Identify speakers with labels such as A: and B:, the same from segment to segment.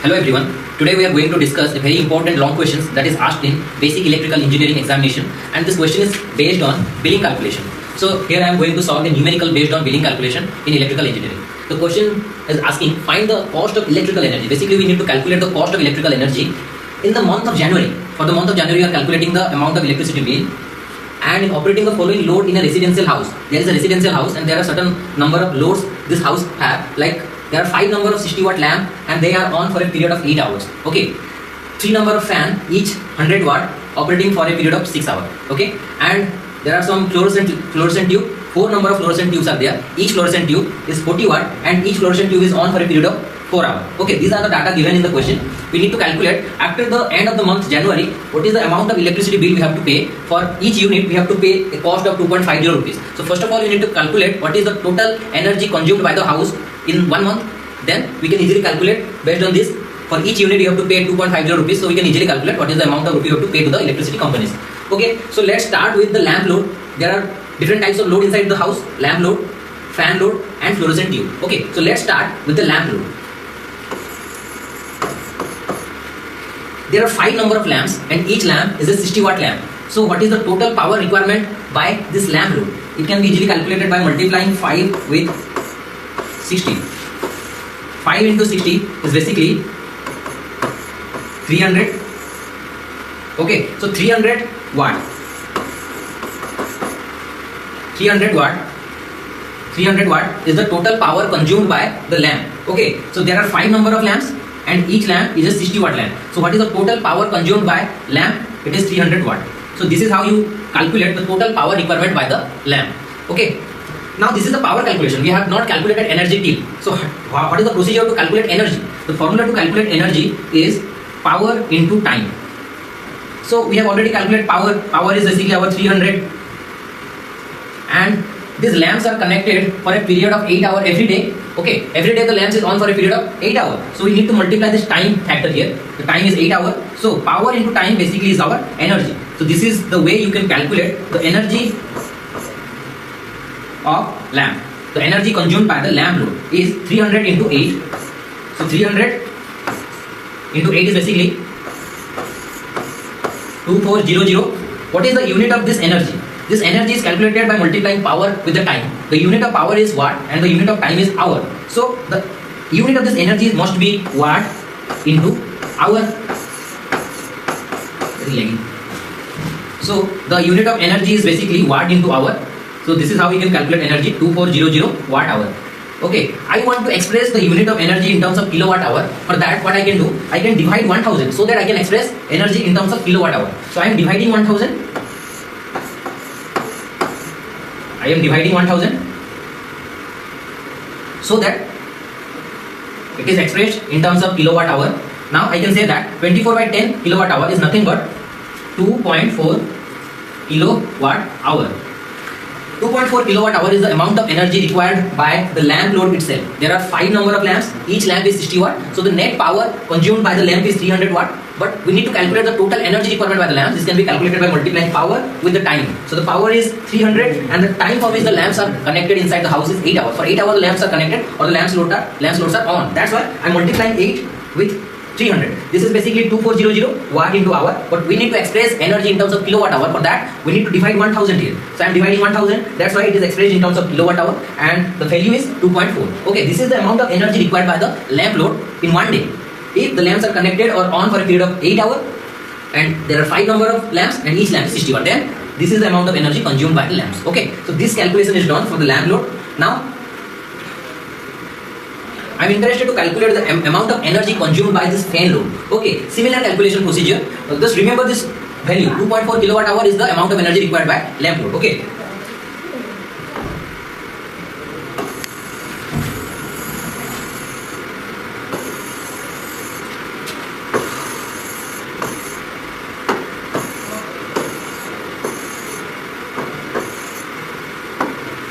A: Hello everyone. Today we are going to discuss a very important long questions that is asked in basic electrical engineering examination, and this question is based on billing calculation. So here I am going to solve a numerical based on billing calculation in electrical engineering. The question is asking find the cost of electrical energy. Basically we need to calculate the cost of electrical energy in the month of January. For the month of January we are calculating the amount of electricity bill, and in operating the following load in a residential house. There is a residential house and there are certain number of loads this house have, like there are 5 number of 60 watt lamp and they are on for a period of 8 hours. Okay. 3 number of fan, each 100 watt, operating for a period of 6 hours. Okay. And there are some fluorescent tube. 4 number of fluorescent tubes are there. Each fluorescent tube is 40 watt and each fluorescent tube is on for a period of 4 hours. Okay. These are the data given in the question. We need to calculate after the end of the month January what is the amount of electricity bill we have to pay. For each unit we have to pay a cost of 2.50 rupees. So first of all we need to calculate what is the total energy consumed by the house in 1 month. Then we can easily calculate based on this. For each unit you have to pay 2.50 rupees, so we can easily calculate what is the amount of rupee you have to pay to the electricity companies. Okay, so let's start with the lamp load. There are different types of load inside the house: lamp load, fan load and fluorescent tube. Okay, so let's start with the lamp load. There are 5 number of lamps and each lamp is a 60 watt lamp. So what is the total power requirement by this lamp load? It can be easily calculated by multiplying 5 with 60. 5 into 60 is basically 300. Okay, so 300 watt. 300 watt is the total power consumed by the lamp. Okay, so there are 5 number of lamps and each lamp is a 60 watt lamp. So what is the total power consumed by lamp? It is 300 watt. So this is how you calculate the total power requirement by the lamp. Okay. Now this is the power calculation. We have not calculated energy till. So what is the procedure to calculate energy? The formula to calculate energy is power into time. So we have already calculated power. Power is basically our 300. And these lamps are connected for a period of 8 hours every day. Okay, every day the lamps is on for a period of 8 hours. So we need to multiply this time factor here. The time is 8 hours. So power into time basically is our energy. So this is the way you can calculate the energy of lamp. The energy consumed by the lamp load is 300 into 8. So 300 into 8 is basically 2400. What is the unit of this energy? This energy is calculated by multiplying power with the time. The unit of power is watt and the unit of time is hour. So the unit of this energy must be watt into hour. So the unit of energy is basically watt into hour. So this is how we can calculate energy, 2400 watt hour. Okay, I want to express the unit of energy in terms of kilowatt hour. For that what I can do, I can divide 1000 so that I can express energy in terms of kilowatt hour. So I am dividing 1000. So that it is expressed in terms of kilowatt hour. Now I can say that 24 by 10 kilowatt hour is nothing but 2.4 kilowatt hour. 2.4 kilowatt hour is the amount of energy required by the lamp load itself. There are 5 number of lamps, each lamp is 60 watt. So the net power consumed by the lamp is 300 watt. But we need to calculate the total energy requirement by the lamps. This can be calculated by multiplying power with the time. So the power is 300 and the time for which the lamps are connected inside the house is 8 hours. For 8 hours the lamps are connected or the lamps loads are on. That's why I am multiplying 8 with 300. This is basically 2400 watt into hour, but we need to express energy in terms of kilowatt hour. For that we need to divide 1000 here. So I am dividing 1000. That's why it is expressed in terms of kilowatt hour and the value is 2.4. Okay, this is the amount of energy required by the lamp load in 1 day. If the lamps are connected or on for a period of 8 hours and there are 5 number of lamps and each lamp is 60 watt, then this is the amount of energy consumed by the lamps. Okay, so this calculation is done for the lamp load. Now I am interested to calculate the amount of energy consumed by this fan load. Okay, similar calculation procedure. Just remember this value, 2.4 kilowatt hour is the amount of energy required by lamp load. Okay.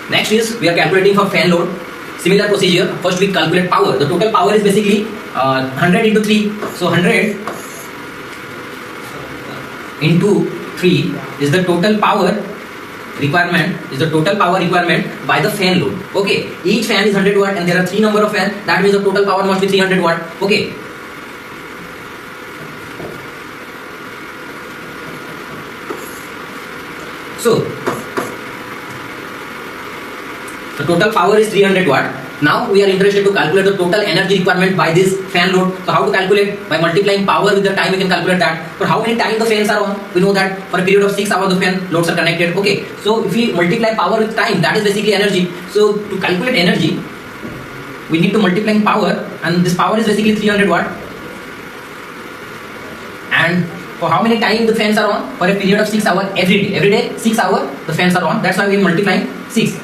A: Next is we are calculating for fan load. Similar procedure. First we calculate power. The total power is basically 100 into 3. So 100 into 3 is the total power requirement by the fan load. Okay, each fan is 100 watt and there are 3 number of fans. That means the total power must be 300 watt. Okay, So the total power is 300 watt. Now we are interested to calculate the total energy requirement by this fan load. So how to calculate? By multiplying power with the time we can calculate that. For how many times the fans are on? We know that for a period of 6 hours the fan loads are connected. Okay, so if we multiply power with time, that is basically energy. So to calculate energy, we need to multiply power, and this power is basically 300 watt. And for how many times the fans are on? For a period of 6 hours every day. Every day 6 hours the fans are on. That's why we are multiplying 6.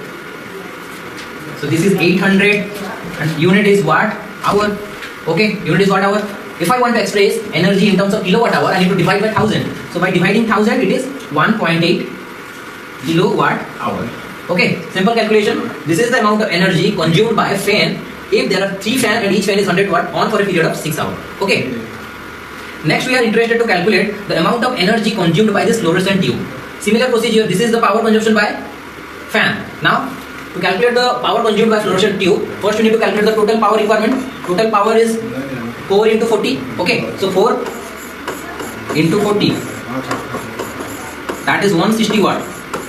A: So this is 800 and unit is watt hour. Okay, unit is watt hour. If I want to express energy in terms of kilowatt hour, I need to divide by 1000. So by dividing 1000, it is 1.8 kilowatt hour. Okay, simple calculation. This is the amount of energy consumed by a fan if there are 3 fans and each fan is 100 watt on for a period of 6 hours. Okay. Next, we are interested to calculate the amount of energy consumed by this fluorescent tube. Similar procedure. This is the power consumption by fan. Now, to calculate the power consumed by fluorescent tube, first you need to calculate the total power requirement. Total power is 4 into 40. Okay, so 4 into 40. That is 160 watt.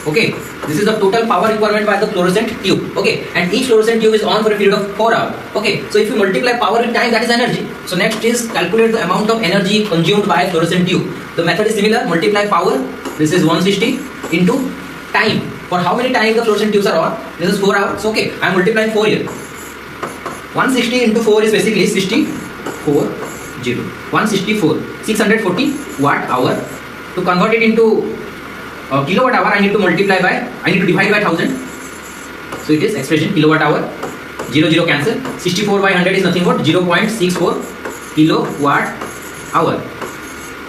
A: Okay, this is the total power requirement by the fluorescent tube. Okay, and each fluorescent tube is on for a period of 4 hours. Okay, so if you multiply power with time, that is energy. So next is calculate the amount of energy consumed by fluorescent tube. The method is similar. Multiply power. This is 160 into time. For how many times the fluorescent tubes are on? This is 4 hours. So okay, I am multiplying 4 here. 160 into 4 is basically 164. 640 watt hour. To convert it into kilowatt hour, I need to divide by 1000. So it is expression kilowatt hour. 0 cancel. 64 by 100 is nothing but 0.64 kilowatt hour.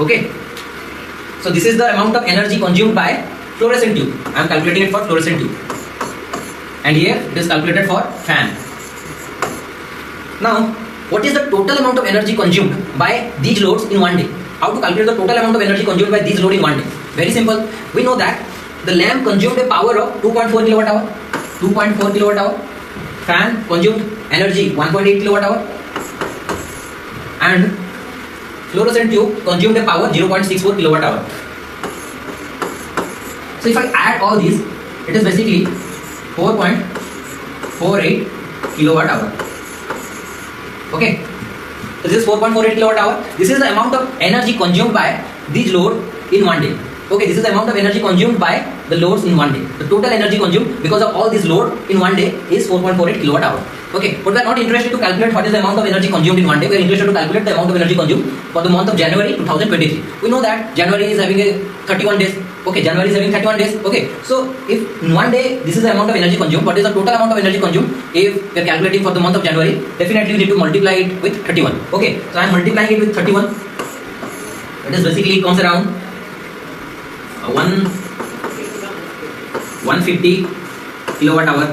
A: Okay. So this is the amount of energy consumed by fluorescent tube. I am calculating it for fluorescent tube. And here it is calculated for fan. Now, what is the total amount of energy consumed by these loads in one day? How to calculate the total amount of energy consumed by these loads in one day? Very simple. We know that the lamp consumed a power of 2.4 kilowatt hour. 2.4 kilowatt hour. Fan consumed energy 1.8 kilowatt hour. And fluorescent tube consumed a power 0.64 kilowatt hour. So if I add all these, it is basically 4.48 kilowatt hour. Okay. So this is 4.48 kilowatt hour. This is the amount of energy consumed by these load in one day. Okay, this is the amount of energy consumed by the loads in one day. The total energy consumed because of all this load in one day is 4.48 kilowatt hour. Okay, but we are not interested to calculate what is the amount of energy consumed in one day. We are interested to calculate the amount of energy consumed for the month of January 2023. We know that January is having a 31 days. Okay, January is having 31 days. Okay, so if in one day this is the amount of energy consumed, what is the total amount of energy consumed? If we are calculating for the month of January, definitely we need to multiply it with 31. Okay, so I am multiplying it with 31. It is basically comes around 150 kilowatt hour.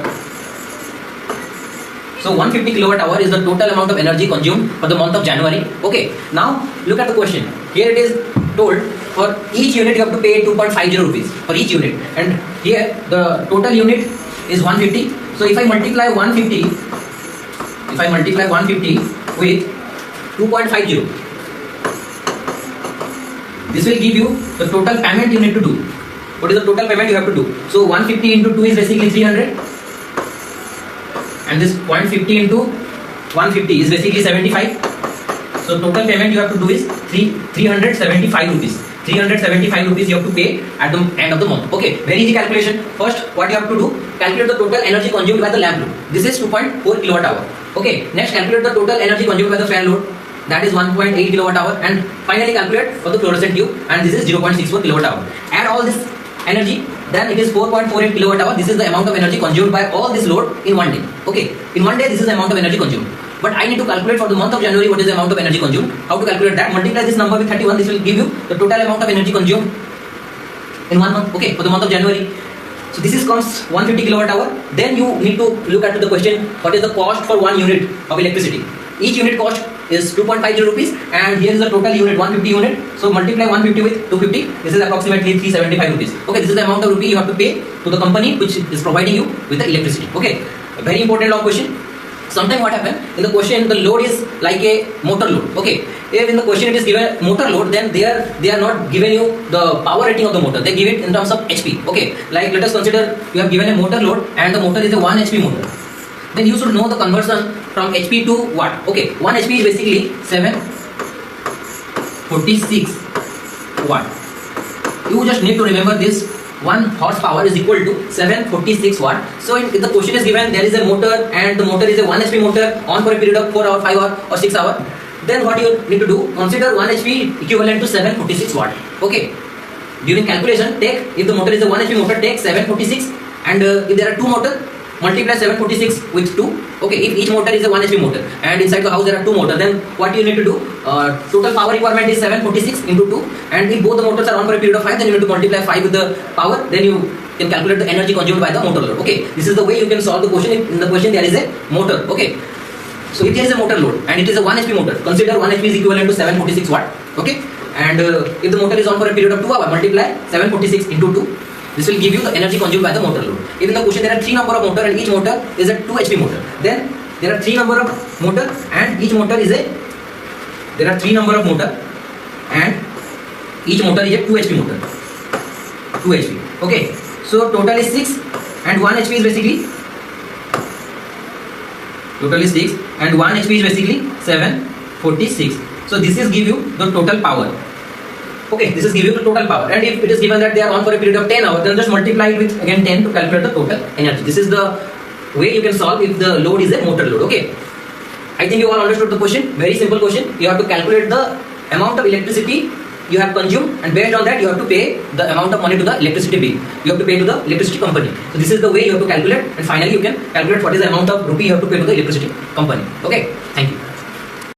A: So 150 kilowatt hour is the total amount of energy consumed for the month of January. Okay, now look at the question. Here it is told for each unit you have to pay 2.50 rupees for each unit, and here the total unit is 150. So if I multiply 150 with 2.50, this will give you the total payment you need to do. What is the total payment you have to do? So 150 into 2 is basically 300, and this 0.50 into 150 is basically 75. So total payment you have to do is 375 rupees. 375 rupees you have to pay at the end of the month. Okay, very easy calculation. First, what you have to do, calculate the total energy consumed by the lamp load. This is 2.4 kilowatt hour. Okay, next calculate the total energy consumed by the fan load. That is 1.8 kilowatt hour, and finally calculate for the fluorescent tube, and this is 0.64 kilowatt hour. Add all this energy, then it is 4.48 kilowatt hour. This is the amount of energy consumed by all this load in one day. Okay, in one day this is the amount of energy consumed. But I need to calculate for the month of January what is the amount of energy consumed. How to calculate that? Multiply this number with 31. This will give you the total amount of energy consumed in 1 month. Okay, for the month of January. So this is costs 150 kilowatt hour. Then you need to look at the question, what is the cost for 1 unit of electricity? Each unit cost is 2.50 rupees, and here is the total unit 150 unit. So multiply 150 with 250. This is approximately 375 rupees. Okay, this is the amount of rupee you have to pay to the company which is providing you with the electricity. Okay, a very important long question. Sometimes what happens in the question, the load is like a motor load. Okay, if in the question it is given motor load, then they are not given you the power rating of the motor. They give it in terms of HP. Okay, like let us consider you have given a motor load and the motor is a 1 HP motor. Then you should know the conversion from HP to watt. Okay, 1 HP is basically 746 watt. You just need to remember this. 1 horsepower is equal to 746 watt. So if the question is given there is a motor and the motor is a 1 HP motor on for a period of 4 hour, 5 hour or 6 hour, then what you need to do, consider 1 HP equivalent to 746 watt. Okay, during calculation take, if the motor is a 1 HP motor, take 746 and if there are 2 motors, multiply 746 with 2. Okay, if each motor is a 1 HP motor and inside the house there are 2 motors, then what you need to do, total power requirement is 746 into 2, and if both the motors are on for a period of 5, then you need to multiply 5 with the power, then you can calculate the energy consumed by the motor load. Okay, this is the way you can solve the question if in the question there is a motor. Okay, so if there is a motor load and it is a 1 HP motor, consider 1 HP is equivalent to 746 watt. Okay, and if the motor is on for a period of 2 hours, multiply 746 into 2. This will give you the energy consumed by the motor load. If in the question there are 3 number of motor and each motor is a 2 HP motor, then there are 3 number of motor and each motor is a 2 HP motor. 2 HP. Okay. So total is 6 and 1 HP is basically 746. So this is give you the total power. Okay, this is give you the total power, and if it is given that they are on for a period of 10 hours, then just multiply it with again 10 to calculate the total energy. This is the way you can solve if the load is a motor load. Okay, I think you all understood the question. Very simple question. You have to calculate the amount of electricity you have consumed, and based on that you have to pay the amount of money to the electricity bill. You have to pay to the electricity company. So this is the way you have to calculate, and finally you can calculate what is the amount of rupee you have to pay to the electricity company. Okay, thank you.